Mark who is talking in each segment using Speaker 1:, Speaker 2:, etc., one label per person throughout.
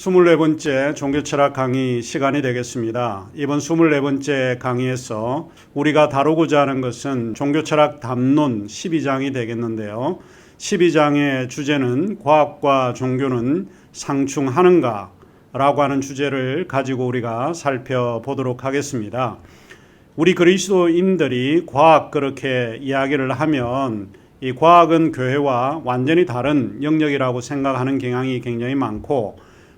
Speaker 1: 24번째 종교철학 강의 시간이 되겠습니다. 이번 24번째 강의에서 우리가 다루고자 하는 것은 종교철학 담론 12장이 되겠는데요. 12장의 주제는 과학과 종교는 상충하는가? 라고 하는 주제를 가지고 우리가 살펴보도록 하겠습니다. 우리 그리스도인들이 과학 그렇게 이야기를 하면 이 과학은 교회와 완전히 다른 영역이라고 생각하는 경향이 굉장히 많고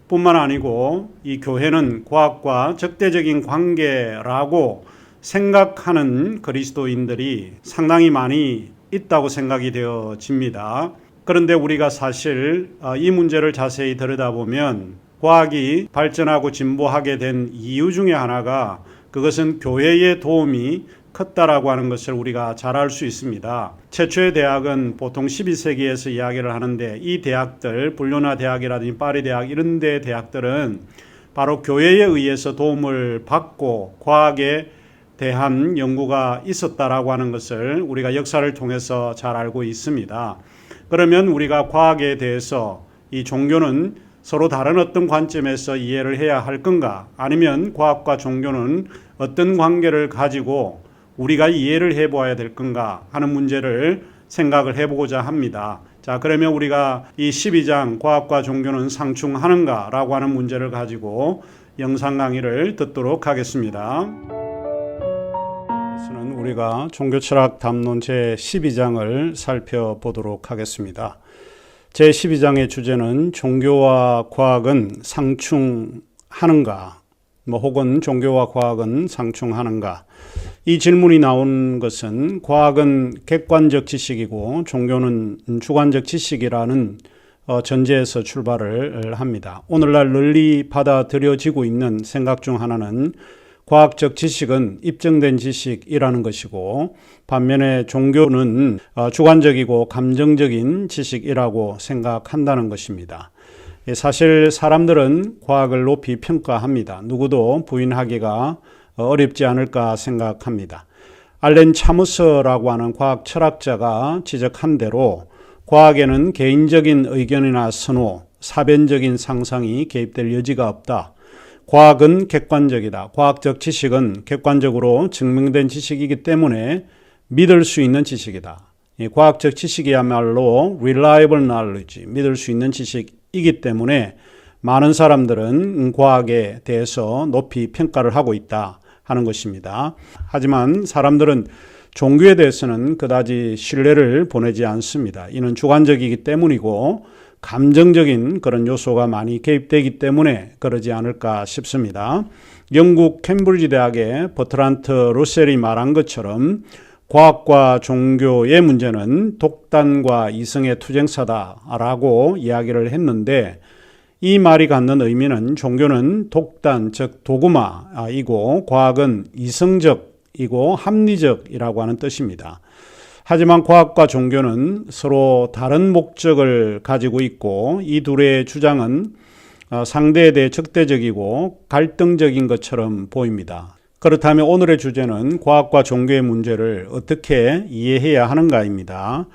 Speaker 1: 뿐만 아니고 이 교회는 과학과 적대적인 관계라고 생각하는 그리스도인들이 상당히 많이 있다고 생각이 되어집니다. 그런데 우리가 사실 이 문제를 자세히 들여다보면 과학이 발전하고 진보하게 된 이유 중에 하나가 그것은 교회의 도움이 컸다라고 하는 것을 우리가 잘 알 수 있습니다. 최초의 대학은 보통 12세기에서 이야기를 하는데 이 대학들, 불료나 대학이라든지 파리 대학 이런 데 대학들은 바로 교회에 의해서 도움을 받고 과학에 대한 연구가 있었다라고 하는 것을 우리가 역사를 통해서 잘 알고 있습니다. 그러면 우리가 과학에 대해서 이 종교는 서로 다른 어떤 관점에서 이해를 해야 할 건가? 아니면 과학과 종교는 어떤 관계를 가지고 우리가 이해를 해보아야 될 건가 하는 문제를 생각을 해보고자 합니다. 자, 그러면 우리가 이 12장 과학과 종교는 상충하는가 라고 하는 문제를 가지고 영상 강의를 듣도록 하겠습니다. 그래서는 우리가 종교철학 담론 제12장을 살펴보도록 하겠습니다. 제12장의 주제는 종교와 과학은 상충하는가, 혹은 종교와 과학은 상충하는가. 이 질문이 나온 것은 과학은 객관적 지식이고 종교는 주관적 지식이라는 전제에서 출발을 합니다. 오늘날 널리 받아들여지고 있는 생각 중 하나는 과학적 지식은 입증된 지식이라는 것이고 반면에 종교는 주관적이고 감정적인 지식이라고 생각한다는 것입니다. 사실 사람들은 과학을 높이 평가합니다. 누구도 부인하기가 어렵지 않을까 생각합니다. 알렌 차무스라고 하는 과학 철학자가 지적한 대로 과학에는 개인적인 의견이나 선호, 사변적인 상상이 개입될 여지가 없다. 과학은 객관적이다. 과학적 지식은 객관적으로 증명된 지식이기 때문에 믿을 수 있는 지식이다. 과학적 지식이야말로 reliable knowledge, 믿을 수 있는 지식이기 때문에 많은 사람들은 과학에 대해서 높이 평가를 하고 있다 하는 것입니다. 하지만 사람들은 종교에 대해서는 그다지 신뢰를 보내지 않습니다. 이는 주관적이기 때문이고 감정적인 그런 요소가 많이 개입되기 때문에 그러지 않을까 싶습니다. 영국 캠브리지 대학의 버트란트 러셀이 말한 것처럼 과학과 종교의 문제는 독단과 이성의 투쟁사다라고 이야기를 했는데 이 말이 갖는 의미는 종교는 독단, 즉 도그마이고 과학은 이성적이고 합리적이라고 하는 뜻입니다. 하지만 과학과 종교는 서로 다른 목적을 가지고 있고 이 둘의 주장은 상대에 대해 적대적이고 갈등적인 것처럼 보입니다. 그렇다면 오늘의 주제는 과학과 종교의 문제를 어떻게 이해해야 하는가입니다.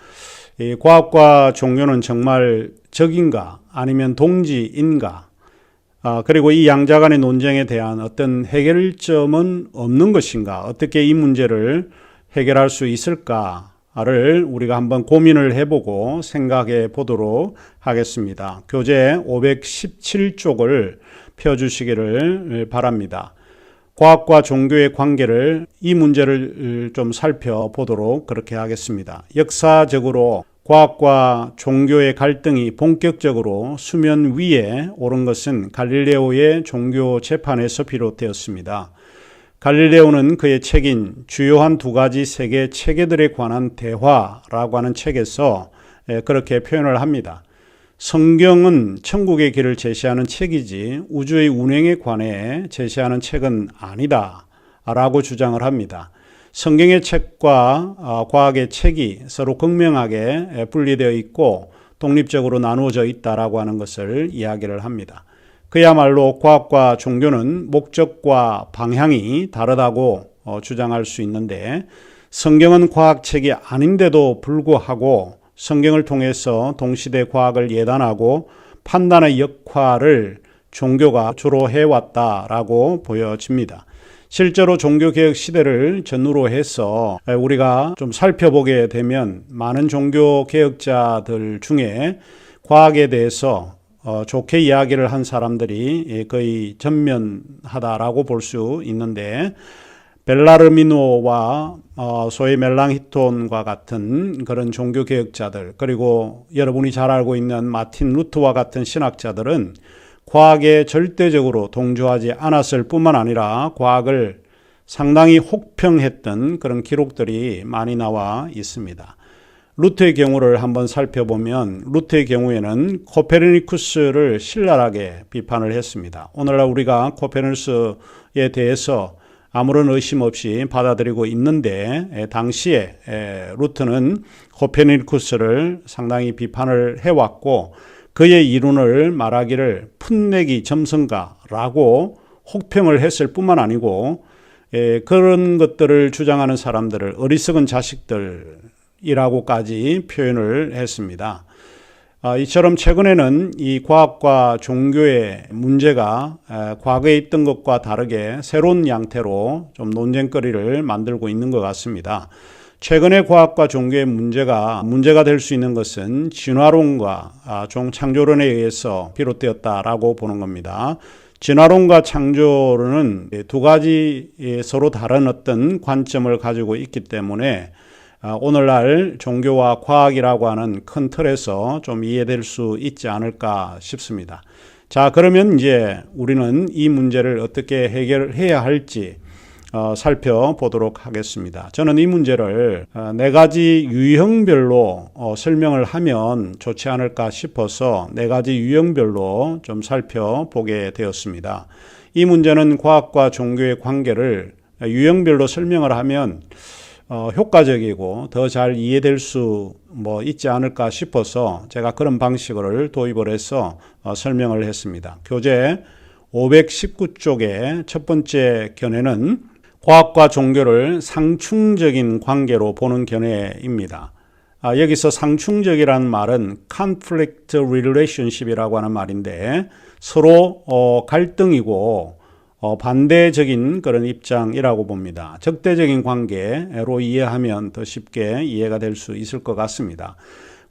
Speaker 1: 과학과 종교는 정말 적인가 아니면 동지인가? 그리고 이 양자 간의 논쟁에 대한 어떤 해결점은 없는 것인가? 어떻게 이 문제를 해결할 수 있을까를 우리가 한번 고민을 해보고 생각해 보도록 하겠습니다. 교재 517쪽을 펴주시기를 바랍니다. 과학과 종교의 관계를 이 문제를 좀 살펴보도록 그렇게 하겠습니다. 역사적으로 과학과 종교의 갈등이 본격적으로 수면 위에 오른 것은 갈릴레오의 종교 재판에서 비롯되었습니다. 갈릴레오는 그의 책인 주요한 두 가지 세계 체계들에 관한 대화라고 하는 책에서 그렇게 표현을 합니다. 성경은 천국의 길을 제시하는 책이지 우주의 운행에 관해 제시하는 책은 아니다 라고 주장을 합니다. 성경의 책과 과학의 책이 서로 극명하게 분리되어 있고 독립적으로 나누어져 있다라고 하는 것을 이야기를 합니다. 그야말로 과학과 종교는 목적과 방향이 다르다고 주장할 수 있는데 성경은 과학책이 아닌데도 불구하고 성경을 통해서 동시대 과학을 예단하고 판단의 역할을 종교가 주로 해왔다라고 보여집니다. 실제로 종교개혁 시대를 전후로 해서 우리가 좀 살펴보게 되면 많은 종교개혁자들 중에 과학에 대해서 좋게 이야기를 한 사람들이 거의 전면하다라고 볼 수 있는데, 벨라르미노와 소위 멜랑히톤과 같은 그런 종교개혁자들, 그리고 여러분이 잘 알고 있는 마틴 루터와 같은 신학자들은 과학에 절대적으로 동조하지 않았을 뿐만 아니라 과학을 상당히 혹평했던 그런 기록들이 많이 나와 있습니다. 루터의 경우를 한번 살펴보면, 루터의 경우에는 코페르니쿠스를 신랄하게 비판을 했습니다. 오늘날 우리가 코페르니쿠스에 대해서 아무런 의심 없이 받아들이고 있는데, 당시에 루터는 코페르니쿠스를 상당히 비판을 해왔고, 그의 이론을 말하기를 풋내기 점성가라고 혹평을 했을 뿐만 아니고, 그런 것들을 주장하는 사람들을 어리석은 자식들이라고까지 표현을 했습니다. 이처럼 최근에는 이 과학과 종교의 문제가 과거에 있던 것과 다르게 새로운 양태로 좀 논쟁거리를 만들고 있는 것 같습니다. 최근의 과학과 종교의 문제가 될 수 있는 것은 진화론과 종창조론에 의해서 비롯되었다라고 보는 겁니다. 진화론과 창조론은 두 가지 서로 다른 어떤 관점을 가지고 있기 때문에 오늘날 종교와 과학이라고 하는 큰 틀에서 좀 이해될 수 있지 않을까 싶습니다. 자, 그러면 이제 우리는 이 문제를 어떻게 해결해야 할지 살펴보도록 하겠습니다. 저는 이 문제를 네 가지 유형별로 설명을 하면 좋지 않을까 싶어서 네 가지 유형별로 좀 살펴보게 되었습니다. 이 문제는 과학과 종교의 관계를 유형별로 설명을 하면 효과적이고 더 잘 이해될 수 있지 않을까 싶어서 제가 그런 방식을 도입을 해서 설명을 했습니다. 교재 519쪽의 첫 번째 견해는 과학과 종교를 상충적인 관계로 보는 견해입니다. 여기서 상충적이라는 말은 conflict relationship이라고 하는 말인데, 서로 갈등이고 반대적인 그런 입장이라고 봅니다. 적대적인 관계로 이해하면 더 쉽게 이해가 될 수 있을 것 같습니다.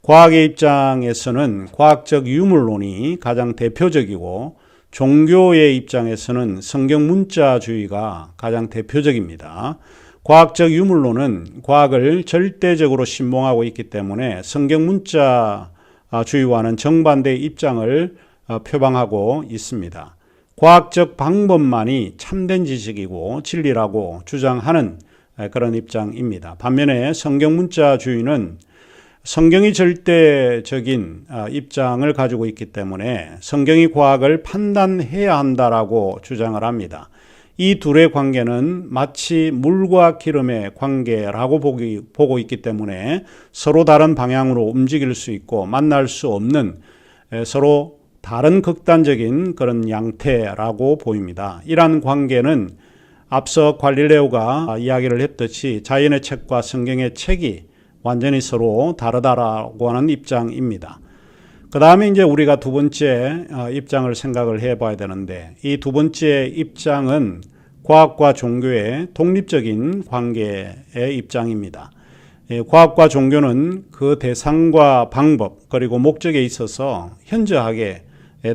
Speaker 1: 과학의 입장에서는 과학적 유물론이 가장 대표적이고, 종교의 입장에서는 성경 문자주의가 가장 대표적입니다. 과학적 유물론은 과학을 절대적으로 신봉하고 있기 때문에 성경 문자주의와는 정반대의 입장을 표방하고 있습니다. 과학적 방법만이 참된 지식이고 진리라고 주장하는 그런 입장입니다. 반면에 성경 문자주의는 성경이 절대적인 입장을 가지고 있기 때문에 성경이 과학을 판단해야 한다라고 주장을 합니다. 이 둘의 관계는 마치 물과 기름의 관계라고 보고 있기 때문에 서로 다른 방향으로 움직일 수 있고 만날 수 없는 서로 다른 극단적인 그런 양태라고 보입니다. 이러한 관계는 앞서 갈릴레오가 이야기를 했듯이 자연의 책과 성경의 책이 완전히 서로 다르다라고 하는 입장입니다. 그 다음에 이제 우리가 두 번째 입장을 생각을 해봐야 되는데, 이 두 번째 입장은 과학과 종교의 독립적인 관계의 입장입니다. 과학과 종교는 그 대상과 방법 그리고 목적에 있어서 현저하게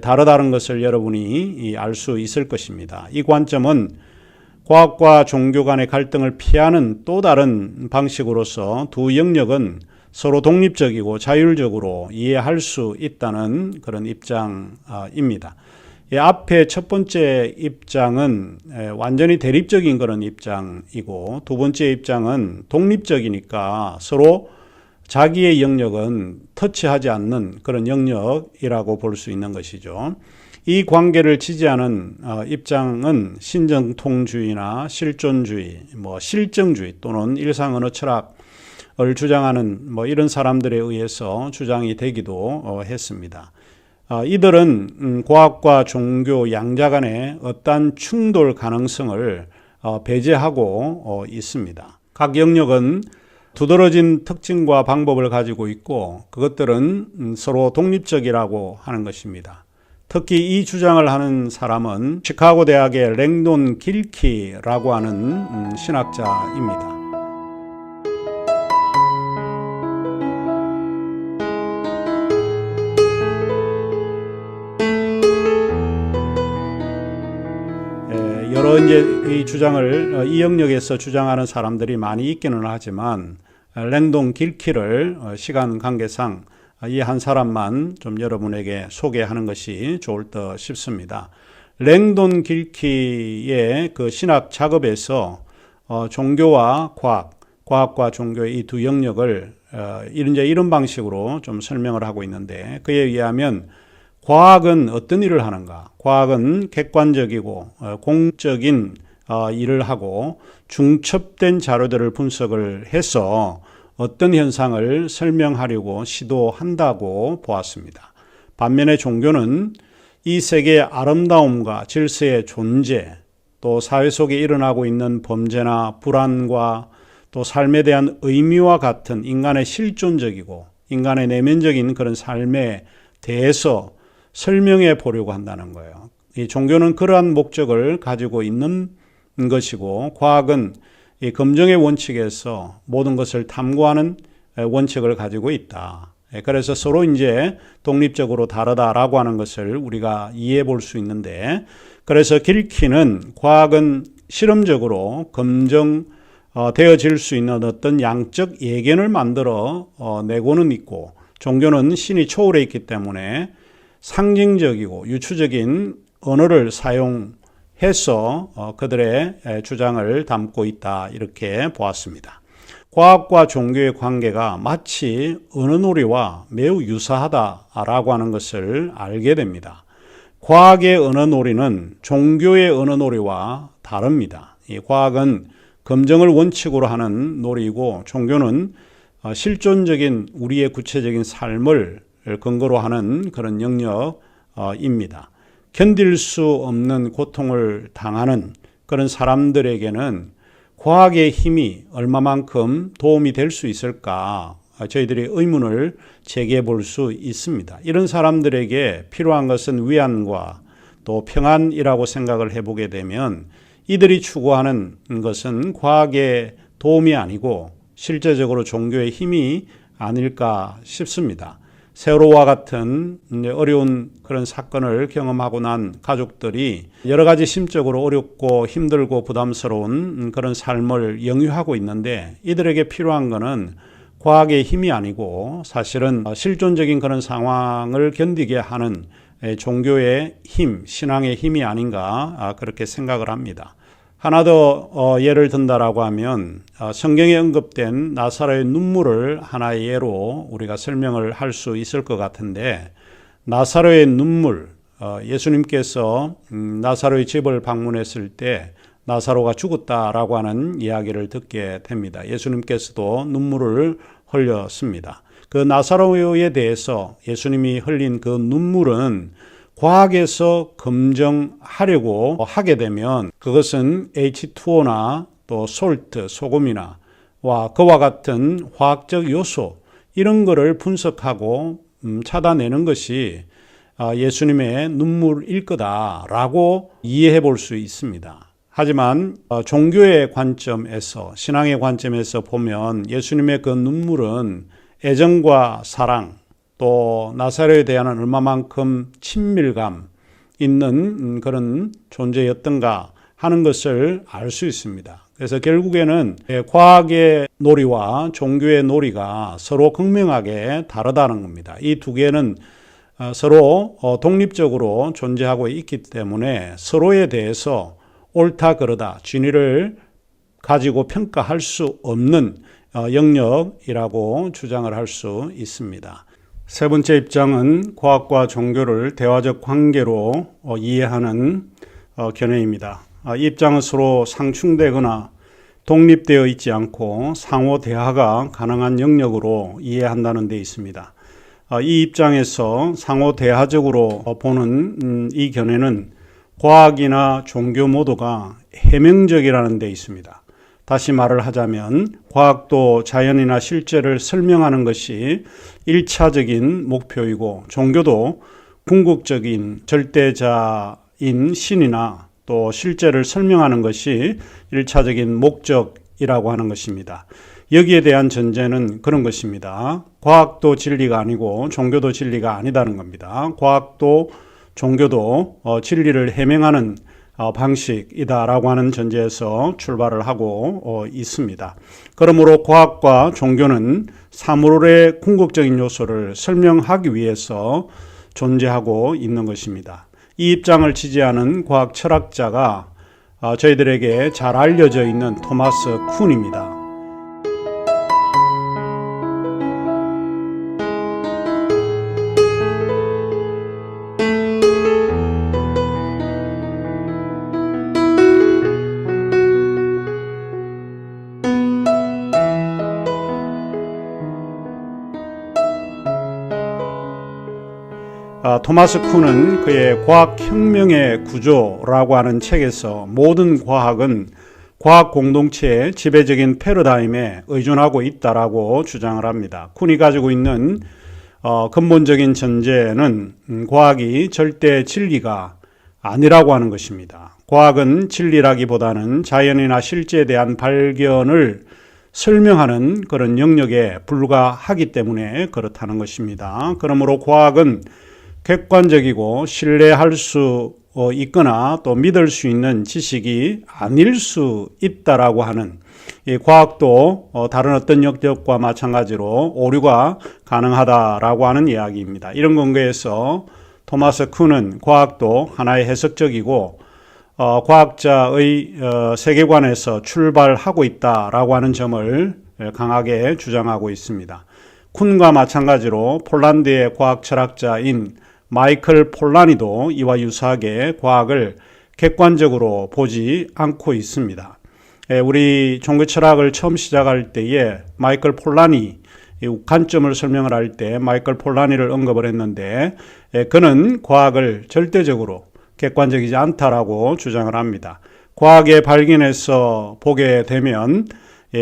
Speaker 1: 다르다는 것을 여러분이 알 수 있을 것입니다. 이 관점은 과학과 종교 간의 갈등을 피하는 또 다른 방식으로서 두 영역은 서로 독립적이고 자율적으로 이해할 수 있다는 그런 입장입니다. 앞에 첫 번째 입장은 완전히 대립적인 그런 입장이고, 두 번째 입장은 독립적이니까 서로 자기의 영역은 터치하지 않는 그런 영역이라고 볼 수 있는 것이죠. 이 관계를 지지하는 입장은 신정통주의나 실존주의, 실정주의 또는 일상언어 철학을 주장하는 이런 사람들에 의해서 주장이 되기도 했습니다. 이들은 과학과 종교 양자 간의 어떠한 충돌 가능성을 배제하고 있습니다. 각 영역은 두드러진 특징과 방법을 가지고 있고, 그것들은 서로 독립적이라고 하는 것입니다. 특히 이 주장을 하는 사람은 시카고 대학의 랭돈 길키라고 하는 신학자입니다. 여러 이 주장을 이 영역에서 주장하는 사람들이 많이 있기는 하지만 랭돈 길키를 시간 관계상 이 한 사람만 좀 여러분에게 소개하는 것이 좋을 듯 싶습니다. 랭돈 길키의 그 신학 작업에서 종교와 과학과 종교의 이 두 영역을 이런 방식으로 좀 설명을 하고 있는데, 그에 의하면 과학은 어떤 일을 하는가? 과학은 객관적이고 공적인 일을 하고 중첩된 자료들을 분석을 해서 어떤 현상을 설명하려고 시도한다고 보았습니다. 반면에 종교는 이 세계의 아름다움과 질서의 존재, 또 사회 속에 일어나고 있는 범죄나 불안과 또 삶에 대한 의미와 같은 인간의 실존적이고 인간의 내면적인 그런 삶에 대해서 설명해 보려고 한다는 거예요. 이 종교는 그러한 목적을 가지고 있는 것이고, 과학은 이 검증의 원칙에서 모든 것을 탐구하는 원칙을 가지고 있다. 그래서 서로 이제 독립적으로 다르다라고 하는 것을 우리가 이해해 볼 있는데, 그래서 길키는 과학은 실험적으로 검증되어질 수 있는 어떤 양적 예견을 만들어 내고는 있고, 종교는 신이 초월해 있기 때문에 상징적이고 유추적인 언어를 사용해서 그들의 주장을 담고 있다, 이렇게 보았습니다. 과학과 종교의 관계가 마치 언어놀이와 매우 유사하다라고 하는 것을 알게 됩니다. 과학의 언어놀이는 종교의 언어놀이와 다릅니다. 이 과학은 검증을 원칙으로 하는 놀이이고, 종교는 실존적인 우리의 구체적인 삶을 근거로 하는 그런 영역입니다. 견딜 수 없는 고통을 당하는 그런 사람들에게는 과학의 힘이 얼마만큼 도움이 될 수 있을까, 저희들이 의문을 제기해 볼 수 있습니다. 이런 사람들에게 필요한 것은 위안과 또 평안이라고 생각을 해보게 되면, 이들이 추구하는 것은 과학의 도움이 아니고 실제적으로 종교의 힘이 아닐까 싶습니다. 세월호와 같은 어려운 그런 사건을 경험하고 난 가족들이 여러 가지 심적으로 어렵고 힘들고 부담스러운 그런 삶을 영유하고 있는데, 이들에게 필요한 것은 과학의 힘이 아니고 사실은 실존적인 그런 상황을 견디게 하는 종교의 힘, 신앙의 힘이 아닌가, 그렇게 생각을 합니다. 하나 더 예를 든다라고 하면 성경에 언급된 나사로의 눈물을 하나의 예로 우리가 설명을 할 수 있을 것 같은데, 나사로의 눈물, 예수님께서 나사로의 집을 방문했을 때 나사로가 죽었다라고 하는 이야기를 듣게 됩니다. 예수님께서도 눈물을 흘렸습니다. 그 나사로에 대해서 예수님이 흘린 그 눈물은 과학에서 검증하려고 하게 되면 그것은 H2O나 또 솔트, 소금이나 그와 같은 화학적 요소, 이런 거를 분석하고 찾아내는 것이 예수님의 눈물일 거다라고 이해해 볼 수 있습니다. 하지만 종교의 관점에서, 신앙의 관점에서 보면 예수님의 그 눈물은 애정과 사랑, 또 나사로에 대한 얼마만큼 친밀감 있는 그런 존재였던가 하는 것을 알 수 있습니다. 그래서 결국에는 과학의 놀이와 종교의 놀이가 서로 극명하게 다르다는 겁니다. 이 두 개는 서로 독립적으로 존재하고 있기 때문에 서로에 대해서 옳다 그르다 진위를 가지고 평가할 수 없는 영역이라고 주장을 할 수 있습니다. 세 번째 입장은 과학과 종교를 대화적 관계로 이해하는 견해입니다. 이 입장은 서로 상충되거나 독립되어 있지 않고 상호 대화가 가능한 영역으로 이해한다는 데 있습니다. 이 입장에서 상호 대화적으로 보는 이 견해는 과학이나 종교 모두가 해명적이라는 데 있습니다. 다시 말을 하자면 과학도 자연이나 실제를 설명하는 것이 1차적인 목표이고, 종교도 궁극적인 절대자인 신이나 또 실제를 설명하는 것이 1차적인 목적이라고 하는 것입니다. 여기에 대한 전제는 그런 것입니다. 과학도 진리가 아니고 종교도 진리가 아니다는 겁니다. 과학도 종교도 진리를 해명하는 방식이다라고 하는 전제에서 출발을 하고 있습니다. 그러므로 과학과 종교는 사물의 궁극적인 요소를 설명하기 위해서 존재하고 있는 것입니다. 이 입장을 지지하는 과학 철학자가 저희들에게 잘 알려져 있는 토마스 쿤입니다. 토마스 쿤은 그의 과학혁명의 구조라고 하는 책에서 모든 과학은 과학 공동체의 지배적인 패러다임에 의존하고 있다라고 주장을 합니다. 쿤이 가지고 있는 근본적인 전제는 과학이 절대 진리가 아니라고 하는 것입니다. 과학은 진리라기보다는 자연이나 실제에 대한 발견을 설명하는 그런 영역에 불과하기 때문에 그렇다는 것입니다. 그러므로 과학은 객관적이고 신뢰할 수 있거나 또 믿을 수 있는 지식이 아닐 수 있다라고 하는, 이 과학도 다른 어떤 영역과 마찬가지로 오류가 가능하다라고 하는 이야기입니다. 이런 근거에서 토마스 쿤은 과학도 하나의 해석적이고 과학자의 세계관에서 출발하고 있다라고 하는 점을 강하게 주장하고 있습니다. 쿤과 마찬가지로 폴란드의 과학 철학자인 마이클 폴라니도 이와 유사하게 과학을 객관적으로 보지 않고 있습니다. 우리 종교 철학을 처음 시작할 때에 마이클 폴라니 관점을 설명을 할 때 마이클 폴라니를 언급을 했는데 그는 과학을 절대적으로 객관적이지 않다라고 주장을 합니다. 과학의 발견에서 보게 되면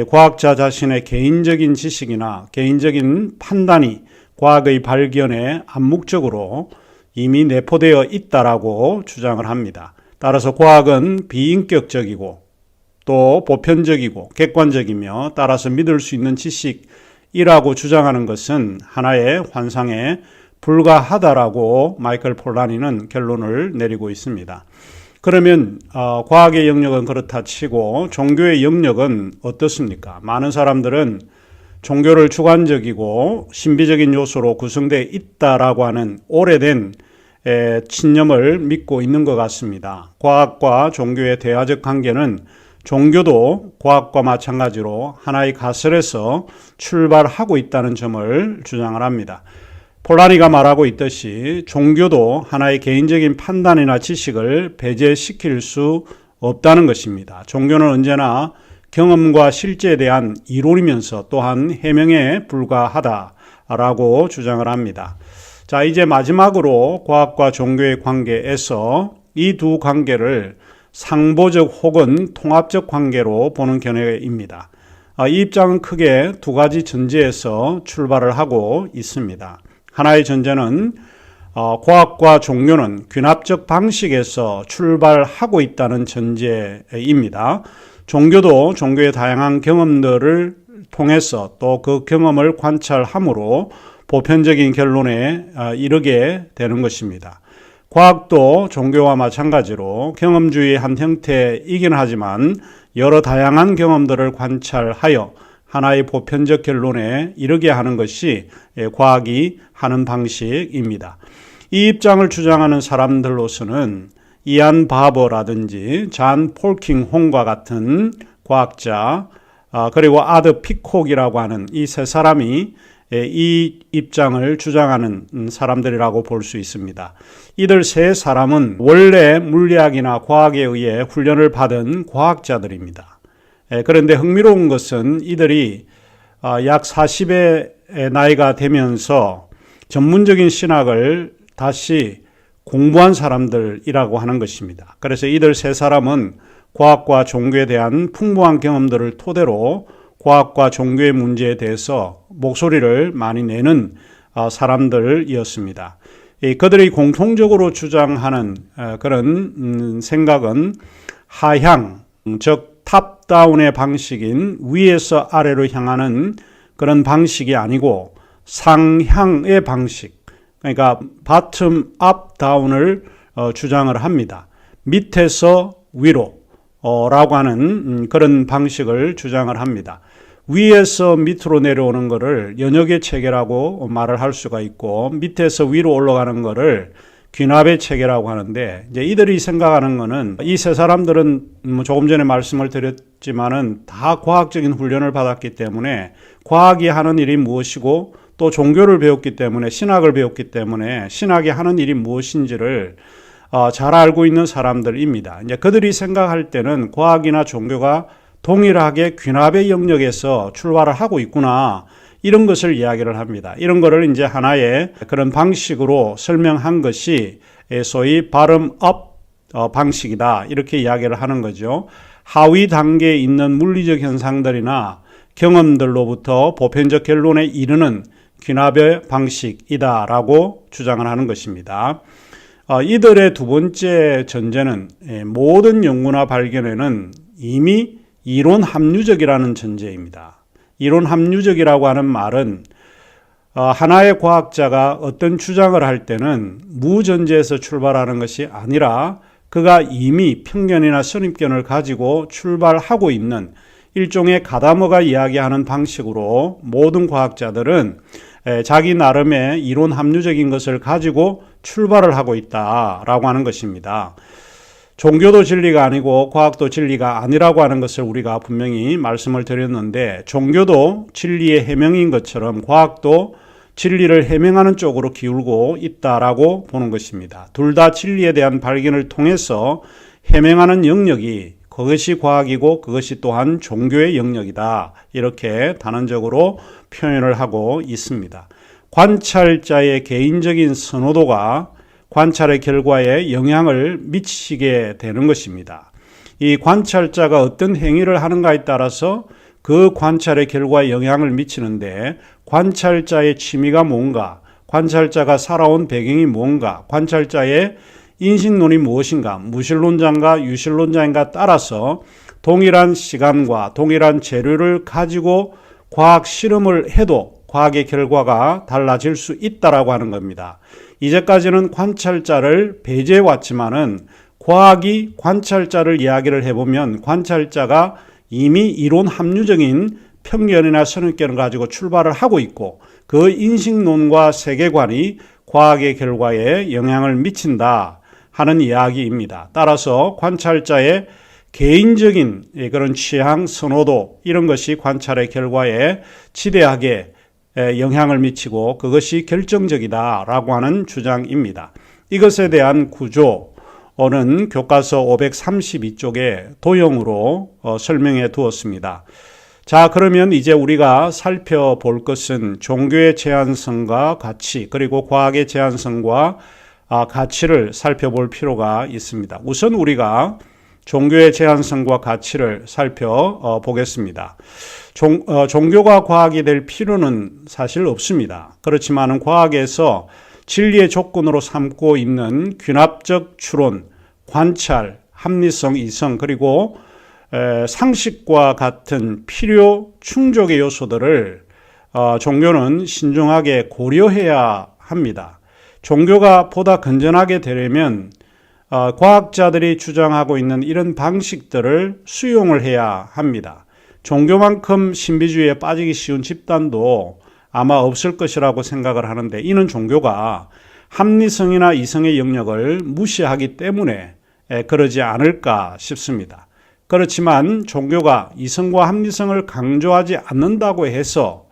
Speaker 1: 과학자 자신의 개인적인 지식이나 개인적인 판단이 과학의 발견에 암묵적으로 이미 내포되어 있다라고 주장을 합니다. 따라서 과학은 비인격적이고 또 보편적이고 객관적이며 따라서 믿을 수 있는 지식이라고 주장하는 것은 하나의 환상에 불과하다라고 마이클 폴라니는 결론을 내리고 있습니다. 그러면 과학의 영역은 그렇다 치고 종교의 영역은 어떻습니까? 많은 사람들은 종교를 주관적이고 신비적인 요소로 구성되어 있다라고 하는 오래된 신념을 믿고 있는 것 같습니다. 과학과 종교의 대화적 관계는 종교도 과학과 마찬가지로 하나의 가설에서 출발하고 있다는 점을 주장을 합니다. 폴라니가 말하고 있듯이 종교도 하나의 개인적인 판단이나 지식을 배제시킬 수 없다는 것입니다. 종교는 언제나 경험과 실제에 대한 이론이면서 또한 해명에 불과하다라고 주장을 합니다. 자, 이제 마지막으로 과학과 종교의 관계에서 이 두 관계를 상보적 혹은 통합적 관계로 보는 견해입니다. 이 입장은 크게 두 가지 전제에서 출발을 하고 있습니다. 하나의 전제는 과학과 종교는 균합적 방식에서 출발하고 있다는 전제입니다. 종교도 종교의 다양한 경험들을 통해서 또 그 경험을 관찰함으로 보편적인 결론에 이르게 되는 것입니다. 과학도 종교와 마찬가지로 경험주의의 한 형태이긴 하지만 여러 다양한 경험들을 관찰하여 하나의 보편적 결론에 이르게 하는 것이 과학이 하는 방식입니다. 이 입장을 주장하는 사람들로서는 이안 바버라든지 잔 폴킹홈과 같은 과학자, 그리고 아드 피콕이라고 하는 이 세 사람이 이 입장을 주장하는 사람들이라고 볼 수 있습니다. 이들 세 사람은 원래 물리학이나 과학에 의해 훈련을 받은 과학자들입니다. 그런데 흥미로운 것은 이들이 약 40의 나이가 되면서 전문적인 신학을 다시 공부한 사람들이라고 하는 것입니다. 그래서 이들 세 사람은 과학과 종교에 대한 풍부한 경험들을 토대로 과학과 종교의 문제에 대해서 목소리를 많이 내는 사람들이었습니다. 그들이 공통적으로 주장하는 그런 생각은 하향, 즉 탑다운의 방식인 위에서 아래로 향하는 그런 방식이 아니고 상향의 방식, 그러니까 바텀 업 다운을 주장을 합니다. 밑에서 위로 라고 하는 그런 방식을 주장을 합니다. 위에서 밑으로 내려오는 것을 연역의 체계라고 말을 할 수가 있고, 밑에서 위로 올라가는 것을 귀납의 체계라고 하는데, 이제 이들이 생각하는 것은, 이 세 사람들은 조금 전에 말씀을 드렸지만은 다 과학적인 훈련을 받았기 때문에 과학이 하는 일이 무엇이고 또 종교를 배웠기 때문에, 신학을 배웠기 때문에 신학이 하는 일이 무엇인지를 잘 알고 있는 사람들입니다. 이제 그들이 생각할 때는 과학이나 종교가 동일하게 귀납의 영역에서 출발을 하고 있구나, 이런 것을 이야기를 합니다. 이런 거를 이제 하나의 그런 방식으로 설명한 것이 소위 bottom up 방식이다, 이렇게 이야기를 하는 거죠. 하위 단계에 있는 물리적 현상들이나 경험들로부터 보편적 결론에 이르는 귀납의 방식이다라고 주장을 하는 것입니다. 이들의 두 번째 전제는 모든 연구나 발견에는 이미 이론 합리적이라는 전제입니다. 이론 합리적이라고 하는 말은 하나의 과학자가 어떤 주장을 할 때는 무전제에서 출발하는 것이 아니라 그가 이미 편견이나 선입견을 가지고 출발하고 있는 일종의 가다머가 이야기하는 방식으로 모든 과학자들은 자기 나름의 이론 합리적인 것을 가지고 출발을 하고 있다라고 하는 것입니다. 종교도 진리가 아니고 과학도 진리가 아니라고 하는 것을 우리가 분명히 말씀을 드렸는데, 종교도 진리의 해명인 것처럼 과학도 진리를 해명하는 쪽으로 기울고 있다라고 보는 것입니다. 둘 다 진리에 대한 발견을 통해서 해명하는 영역이, 그것이 과학이고 그것이 또한 종교의 영역이다, 이렇게 단언적으로 표현을 하고 있습니다. 관찰자의 개인적인 선호도가 관찰의 결과에 영향을 미치게 되는 것입니다. 이 관찰자가 어떤 행위를 하는가에 따라서 그 관찰의 결과에 영향을 미치는데, 관찰자의 취미가 뭔가, 관찰자가 살아온 배경이 뭔가, 관찰자의 인식론이 무엇인가, 무신론자인가 유신론자인가 따라서 동일한 시간과 동일한 재료를 가지고 과학 실험을 해도 과학의 결과가 달라질 수 있다라고 하는 겁니다. 이제까지는 관찰자를 배제해 왔지만은 과학이 관찰자를 이야기를 해보면 관찰자가 이미 이론 합리적인 편견이나 선입견을 가지고 출발을 하고 있고, 그 인식론과 세계관이 과학의 결과에 영향을 미친다 하는 이야기입니다. 따라서 관찰자의 개인적인 그런 취향, 선호도, 이런 것이 관찰의 결과에 지대하게 영향을 미치고 그것이 결정적이다라고 하는 주장입니다. 이것에 대한 구조는 교과서 532쪽에 도형으로 설명해 두었습니다. 자, 그러면 이제 우리가 살펴볼 것은 종교의 제한성과 가치, 그리고 과학의 제한성과 가치를 살펴볼 필요가 있습니다. 우선 우리가 종교의 제한성과 가치를 살펴보겠습니다. 종교가 과학이 될 필요는 사실 없습니다. 그렇지만 과학에서 진리의 조건으로 삼고 있는 귀납적 추론, 관찰, 합리성, 이성, 그리고 상식과 같은 필요 충족의 요소들을 종교는 신중하게 고려해야 합니다. 종교가 보다 건전하게 되려면 과학자들이 주장하고 있는 이런 방식들을 수용을 해야 합니다. 종교만큼 신비주의에 빠지기 쉬운 집단도 아마 없을 것이라고 생각을 하는데, 이는 종교가 합리성이나 이성의 영역을 무시하기 때문에 그러지 않을까 싶습니다. 그렇지만 종교가 이성과 합리성을 강조하지 않는다고 해서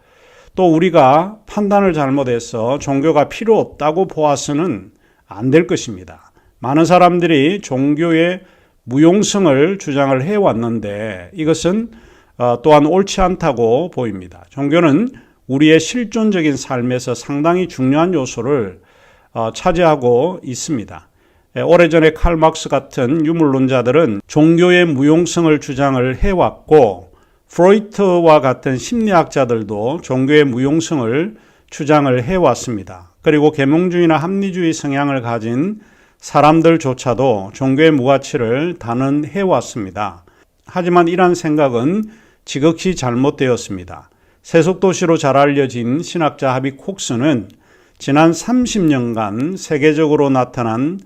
Speaker 1: 또 우리가 판단을 잘못해서 종교가 필요 없다고 보아서는 안 될 것입니다. 많은 사람들이 종교의 무용성을 주장을 해왔는데 이것은 또한 옳지 않다고 보입니다. 종교는 우리의 실존적인 삶에서 상당히 중요한 요소를 차지하고 있습니다. 오래전에 칼 막스 같은 유물론자들은 종교의 무용성을 주장을 해왔고, 프로이트와 같은 심리학자들도 종교의 무용성을 주장을 해왔습니다. 그리고 계몽주의나 합리주의 성향을 가진 사람들조차도 종교의 무가치를 단언해 왔습니다. 하지만 이러한 생각은 지극히 잘못되었습니다. 세속도시로 잘 알려진 신학자 하비 콕스는 지난 30년간 세계적으로 나타난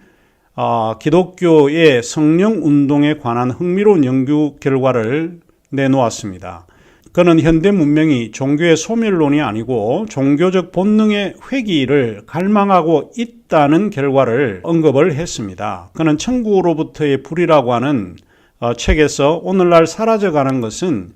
Speaker 1: 기독교의 성령운동에 관한 흥미로운 연구 결과를 내놓았습니다. 그는 현대 문명이 종교의 소멸론이 아니고 종교적 본능의 회귀를 갈망하고 있다는 결과를 언급을 했습니다. 그는 천국으로부터의 불이라고 하는 책에서 오늘날 사라져가는 것은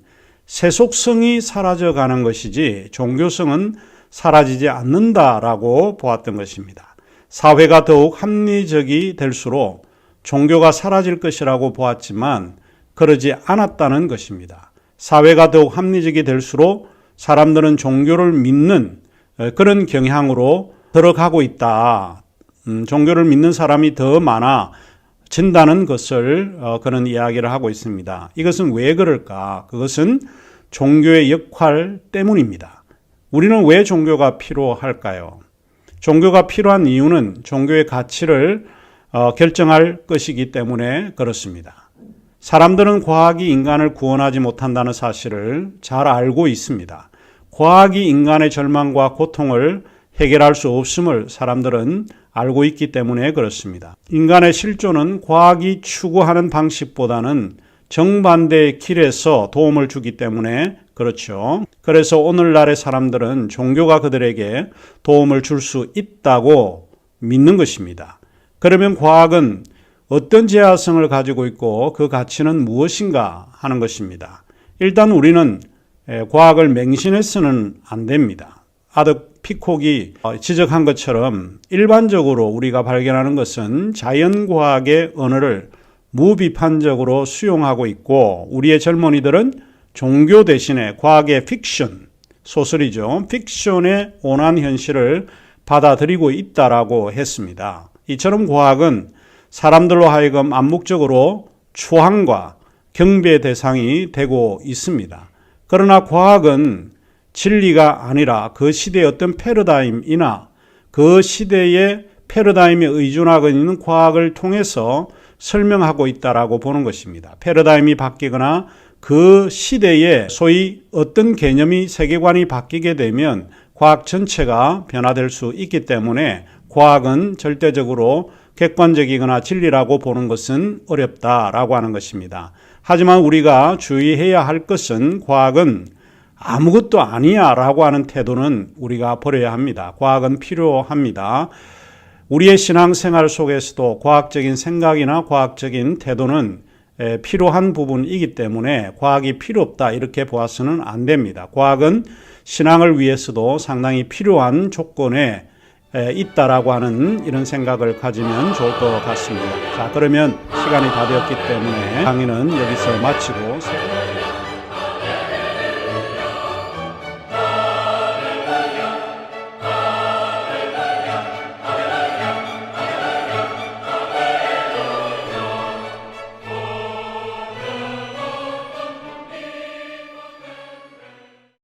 Speaker 1: 세속성이 사라져가는 것이지 종교성은 사라지지 않는다라고 보았던 것입니다. 사회가 더욱 합리적이 될수록 종교가 사라질 것이라고 보았지만 그러지 않았다는 것입니다. 사회가 더욱 합리적이 될수록 사람들은 종교를 믿는 그런 경향으로 들어가고 있다. 종교를 믿는 사람이 더 많아진다는 것을 그런 이야기를 하고 있습니다. 이것은 왜 그럴까? 그것은 종교의 역할 때문입니다. 우리는 왜 종교가 필요할까요? 종교가 필요한 이유는 종교의 가치를 결정할 것이기 때문에 그렇습니다. 사람들은 과학이 인간을 구원하지 못한다는 사실을 잘 알고 있습니다. 과학이 인간의 절망과 고통을 해결할 수 없음을 사람들은 알고 있기 때문에 그렇습니다. 인간의 실존은 과학이 추구하는 방식보다는 정반대의 길에서 도움을 주기 때문에 그렇죠. 그래서 오늘날의 사람들은 종교가 그들에게 도움을 줄 수 있다고 믿는 것입니다. 그러면 과학은 어떤 제약성을 가지고 있고 그 가치는 무엇인가 하는 것입니다. 일단 우리는 과학을 맹신해서는 안 됩니다. 아덕 피콕이 지적한 것처럼 일반적으로 우리가 발견하는 것은 자연과학의 언어를 무비판적으로 수용하고 있고 우리의 젊은이들은 종교 대신에 과학의 픽션, 소설이죠. 픽션의 온한 현실을 받아들이고 있다라고 했습니다. 이처럼 과학은 사람들로 하여금 암묵적으로 추앙과 경배의 대상이 되고 있습니다. 그러나 과학은 진리가 아니라 그 시대의 어떤 패러다임이나 그 시대의 패러다임에 의존하고 있는 과학을 통해서 설명하고 있다라고 보는 것입니다. 패러다임이 바뀌거나 그 시대에 소위 어떤 개념이 세계관이 바뀌게 되면 과학 전체가 변화될 수 있기 때문에 과학은 절대적으로 객관적이거나 진리라고 보는 것은 어렵다라고 하는 것입니다. 하지만 우리가 주의해야 할 것은 과학은 아무것도 아니야 라고 하는 태도는 우리가 버려야 합니다. 과학은 필요합니다. 우리의 신앙생활 속에서도 과학적인 생각이나 과학적인 태도는 필요한 부분이기 때문에 과학이 필요 없다 이렇게 보아서는 안 됩니다. 과학은 신앙을 위해서도 상당히 필요한 조건에 있다라고 하는 이런 생각을 가지면 좋을 것 같습니다. 자, 그러면 시간이 다 되었기 때문에 강의는 여기서 마치고